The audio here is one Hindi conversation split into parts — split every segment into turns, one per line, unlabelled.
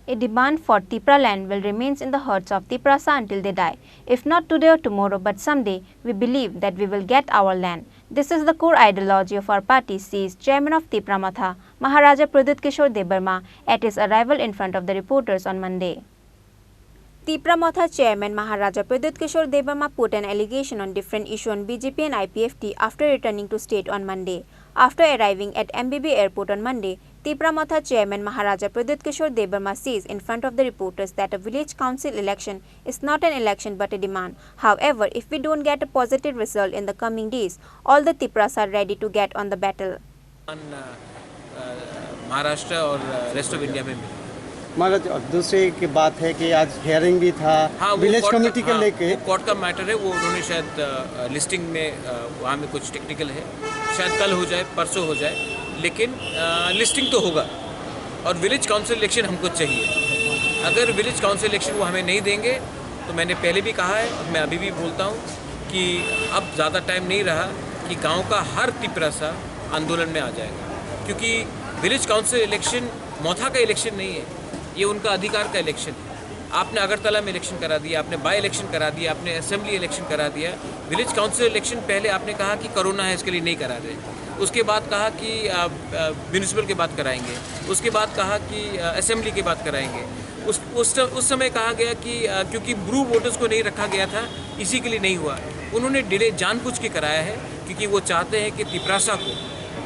A demand for Tipra land will remain in the hearts of Tiprasa until they die. If not today or tomorrow, but someday, we believe that we will get our land. This is the core ideology of our party, says Chairman of Tipra Matha, Maharaja Pradyut Kishore Debarma, at his arrival in front of the reporters on Monday. Tipra Matha Chairman Maharaja Pradyut Kishore Debarma put an allegation on different issue on BJP and IPFT after returning to state on Monday. After arriving at MBB airport on Monday, Tipra Matha Chairman Maharaja Pradyut Kishore Debarma says in front of the reporters that a village council election is not an election but a demand. However, if we don't get a positive result in the coming days, all the Tipras are ready to get on the battle.
Maharashtra और रेस्ट ऑफ इंडिया में
महाराज दूसरी की बात है कि आज हियरिंग भी था विलेज कमेटी के लेके
कोर्ट का मैटर है, वो उन्होंने शायद लिस्टिंग में वहाँ में कुछ टेक्निकल है, शायद कल हो जाए परसों हो जाए, लेकिन लिस्टिंग तो होगा और विलेज काउंसिल इलेक्शन हमको चाहिए। अगर विलेज काउंसिल इलेक्शन वो हमें नहीं देंगे तो मैंने पहले भी कहा है और मैं अभी भी बोलता हूँ कि अब ज़्यादा टाइम नहीं रहा कि गाँव का हर तिपरासा आंदोलन में आ जाएगा, क्योंकि विलेज काउंसिल इलेक्शन मौथा का इलेक्शन नहीं है, ये उनका अधिकार का इलेक्शन है। आपने अगरतला में इलेक्शन करा दिया, आपने बाई इलेक्शन करा दिया, आपने असेंबली इलेक्शन करा दिया। विलेज काउंसिल इलेक्शन पहले आपने कहा कि कोरोना है इसके लिए नहीं करा रहे, उसके बाद कहा कि म्यूनिसिपल के बाद कराएंगे, उसके बाद कहा कि असेंबली के बाद कराएंगे। उस समय कहा गया कि क्योंकि ब्रू वोटर्स को नहीं रखा गया था इसी के लिए नहीं हुआ। उन्होंने डिले जानबूझ के कराया है क्योंकि वो चाहते हैं कि तिपरासा को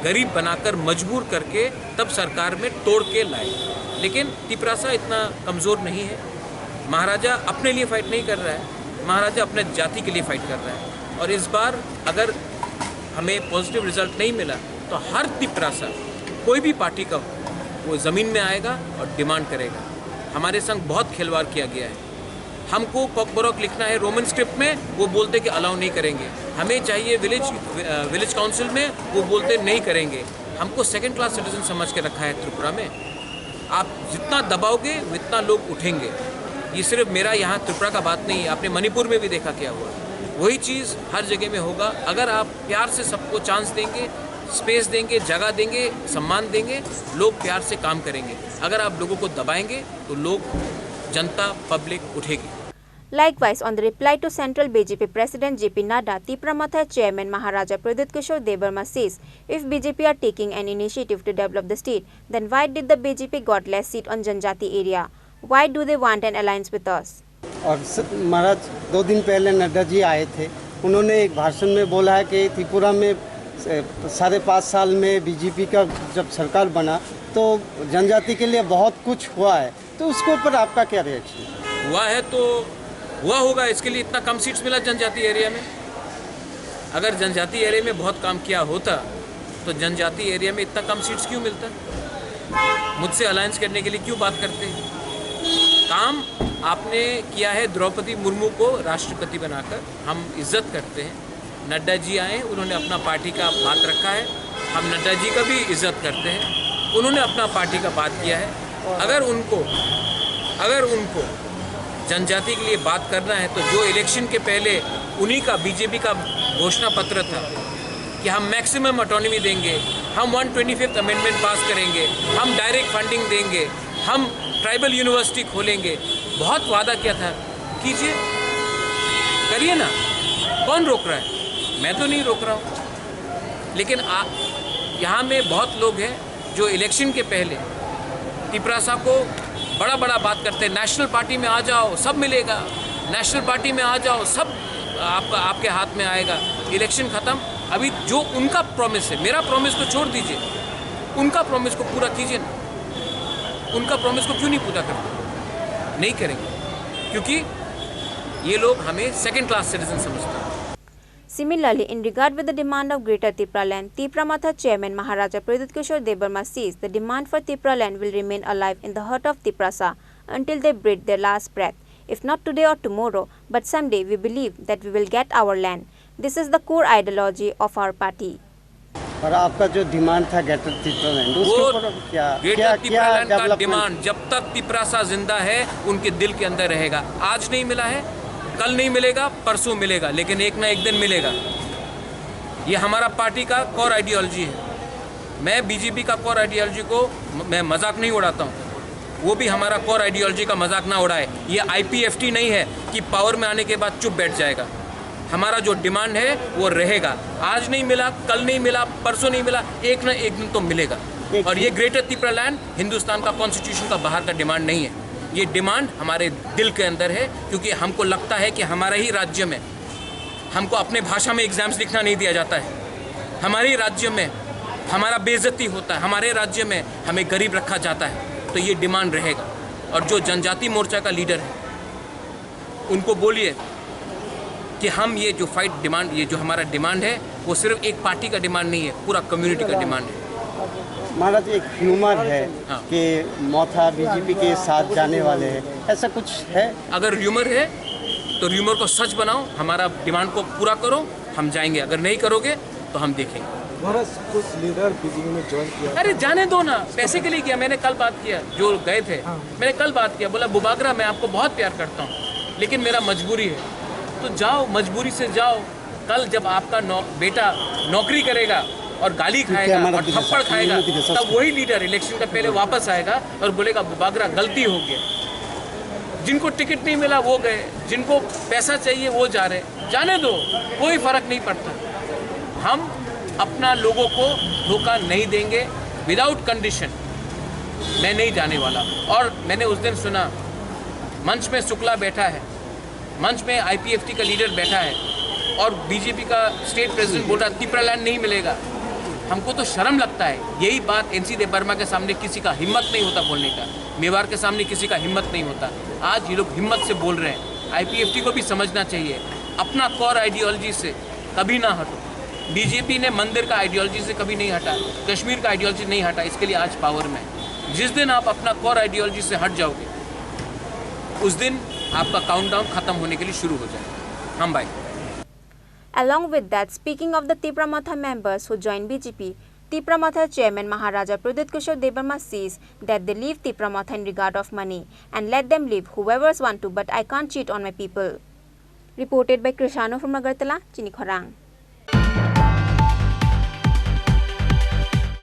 गरीब बनाकर मजबूर करके तब सरकार में तोड़ के लाए, लेकिन तिपरासा इतना कमज़ोर नहीं है। महाराजा अपने लिए फाइट नहीं कर रहा है, महाराजा अपने जाति के लिए फाइट कर रहा है। और इस बार अगर हमें पॉजिटिव रिजल्ट नहीं मिला तो हर तिपरासा कोई भी पार्टी का हो वो ज़मीन में आएगा और डिमांड करेगा। हमारे संग बहुत खिलवाड़ किया गया है। हमको कॉकबॉरोक लिखना है रोमन स्क्रिप्ट में, वो बोलते कि अलाउ नहीं करेंगे। हमें चाहिए विलेज काउंसिल में, वो बोलते नहीं करेंगे। हमको सेकंड क्लास सिटीजन समझ के रखा है त्रिपुरा में। आप जितना दबाओगे उतना लोग उठेंगे। ये सिर्फ मेरा यहाँ त्रिपुरा का बात नहीं है, आपने मणिपुर में भी देखा क्या हुआ। वही चीज़ हर जगह में होगा। अगर आप प्यार से सबको चांस देंगे, स्पेस देंगे, जगह देंगे, सम्मान देंगे, लोग प्यार से काम करेंगे। अगर आप लोगों को दबाएंगे तो लोग, जनता, पब्लिक उठेगी।
Likewise, on the reply to Central BJP President JP Nadda, Tipra Matha Chairman Maharaja Pradyut Kishore Debarma says, if BJP are taking an initiative to develop the state, then why did the BJP got less seat on Janjati area? Why do they want an alliance with us?
और महाराज 2 दिन पहले नड्डा जी आए थे, उन्होंने एक भाषण में बोला है कि त्रिपुरा में 5.5 साल में बीजेपी का जब सरकार बना तो जनजाति के लिए बहुत कुछ हुआ है, तो उसके ऊपर आपका क्या रिएक्शन?
हुआ है तो हुआ होगा, इसके लिए इतना कम सीट्स मिला जनजाति एरिया में। अगर जनजाति एरिया में बहुत काम किया होता तो जनजाति एरिया में इतना कम सीट्स क्यों मिलता? मुझसे अलायंस करने के लिए क्यों बात करते हैं? काम आपने किया है द्रौपदी मुर्मू को राष्ट्रपति बनाकर, हम इज्जत करते हैं। नड्डा जी आए, उन्होंने अपना पार्टी का बात रखा है, हम नड्डा जी का भी इज्जत करते हैं। उन्होंने अपना पार्टी का बात किया है। अगर उनको जनजाति के लिए बात करना है तो जो इलेक्शन के पहले उन्हीं का बीजेपी का घोषणा पत्र था कि हम मैक्सिमम ऑटोनॉमी देंगे, हम 125th अमेंडमेंट पास करेंगे, हम डायरेक्ट फंडिंग देंगे, हम ट्राइबल यूनिवर्सिटी खोलेंगे, बहुत वादा किया था। कीजिए, करिए ना, कौन रोक रहा है? मैं तो नहीं रोक रहा हूँ। लेकिन यहाँ में बहुत लोग हैं जो इलेक्शन के पहले तिपरासा को बड़ा बात करते हैं। नेशनल पार्टी में आ जाओ, सब मिलेगा, नेशनल पार्टी में आ जाओ, सब आपके हाथ में आएगा। इलेक्शन ख़त्म, अभी जो उनका प्रॉमिस है, मेरा प्रॉमिस तो छोड़ दीजिए, उनका प्रॉमिस को पूरा कीजिए ना। उनका प्रॉमिस को क्यों नहीं पूरा करते? नहीं करेंगे, क्योंकि ये लोग हमें सेकंड क्लास सिटीजन समझते हैं।
Similarly, in regard with the demand of Greater Tipra land, Tipra Matha Chairman Maharaja Pradyut Kishore Debarma says the demand for Tipra land will remain alive in the heart of Tiprasa until they breathe their last breath. If not today or tomorrow, but someday, we believe that we will get our land. This is the core ideology of our party.
और आपका जो डिमांड था ग्रेटर तिपरा लैंड, उसके ऊपर
क्या का डिमांड जब तक तिपरासा जिंदा है उनके दिल के अंदर रहेगा। आज नहीं मिला है, कल नहीं मिलेगा, परसों मिलेगा, लेकिन एक ना एक दिन मिलेगा। ये हमारा पार्टी का कोर आइडियोलॉजी है। मैं बीजेपी का कोर आइडियोलॉजी को मैं मजाक नहीं उड़ाता हूँ। वो भी हमारा कोर आइडियोलॉजी का मजाक ना उड़ाए। ये IPFT नहीं है कि पावर में आने के बाद चुप बैठ जाएगा। हमारा जो डिमांड है वो रहेगा। आज नहीं मिला, कल नहीं मिला, परसों नहीं मिला, एक ना एक दिन तो मिलेगा। और ये ग्रेटर त्रिपुरा लैंड हिंदुस्तान का कॉन्स्टिट्यूशन का बाहर का डिमांड नहीं है। ये डिमांड हमारे दिल के अंदर है, क्योंकि हमको लगता है कि हमारे ही राज्य में हमको अपने भाषा में एग्जाम्स लिखना नहीं दिया जाता है। हमारे ही राज्य में हमारा बेइज्जती होता है। हमारे राज्य में हमें गरीब रखा जाता है। तो ये डिमांड रहेगा। और जो जनजाति मोर्चा का लीडर है उनको बोलिए कि हम ये जो फाइट डिमांड, ये जो हमारा डिमांड है वो सिर्फ एक पार्टी का डिमांड नहीं है, पूरा कम्युनिटी का डिमांड है।
महाराज एक ह्यूमर है
हाँ।
कि मोथा बीजेपी के साथ जाने वाले हैं, ऐसा कुछ है?
अगर र्यूमर है तो र्यूमर को सच बनाओ, हमारा डिमांड को पूरा करो, हम जाएंगे। अगर नहीं करोगे तो हम देखेंगे।
महाराज कुछ लीडर बीजेपी में ज्वाइन किया।
अरे जाने दो ना, पैसे के लिए किया। मैंने कल बात किया, जो गए थे मैंने कल बात किया, बोला बुबागरा मैं आपको बहुत प्यार करता हूँ लेकिन मेरा मजबूरी है। तो जाओ, मजबूरी से जाओ। कल जब आपका बेटा नौकरी करेगा और गाली खाएगा और थप्पड़ खाएगा, तब वही लीडर इलेक्शन का पहले वापस आएगा और बोलेगा बुबागरा गलती हो गया। जिनको टिकट नहीं मिला वो गए, जिनको पैसा चाहिए वो जा रहे। जाने दो, कोई फर्क नहीं पड़ता। हम अपना लोगों को धोखा नहीं देंगे। विदाउट कंडीशन मैं नहीं जाने वाला। और मैंने उस दिन सुना मंच में शुक्ला बैठा है, मंच में IPFT का लीडर बैठा है और बीजेपी का स्टेट प्रेसिडेंट बोल रहा त्रिपुरा लैंड नहीं मिलेगा। हमको तो शर्म लगता है। यही बात NC देवबर्मा के सामने किसी का हिम्मत नहीं होता बोलने का, मेवाड़ के सामने किसी का हिम्मत नहीं होता। आज ये लोग हिम्मत से बोल रहे हैं। IPFT को भी समझना चाहिए, अपना कोर आइडियोलॉजी से कभी ना हटो। बीजेपी ने मंदिर का आइडियोलॉजी से कभी नहीं हटा, कश्मीर का आइडियोलॉजी नहीं हटा, इसके लिए आज पावर में। जिस दिन आप अपना कोर आइडियोलॉजी से हट जाओगे उस दिन आपका काउंटडाउन खत्म होने के लिए शुरू हो जाएगा। हम भाई।
Along with that, speaking of the Tipramatha members who joined BJP, Tipramatha chairman Maharaja Pradut Kishore Debarma says that they leave Tipramatha in regard of money and let them leave whoever wants to, but I can't cheat on my people. Reported by Krishano from Agartala, Chini Khorang.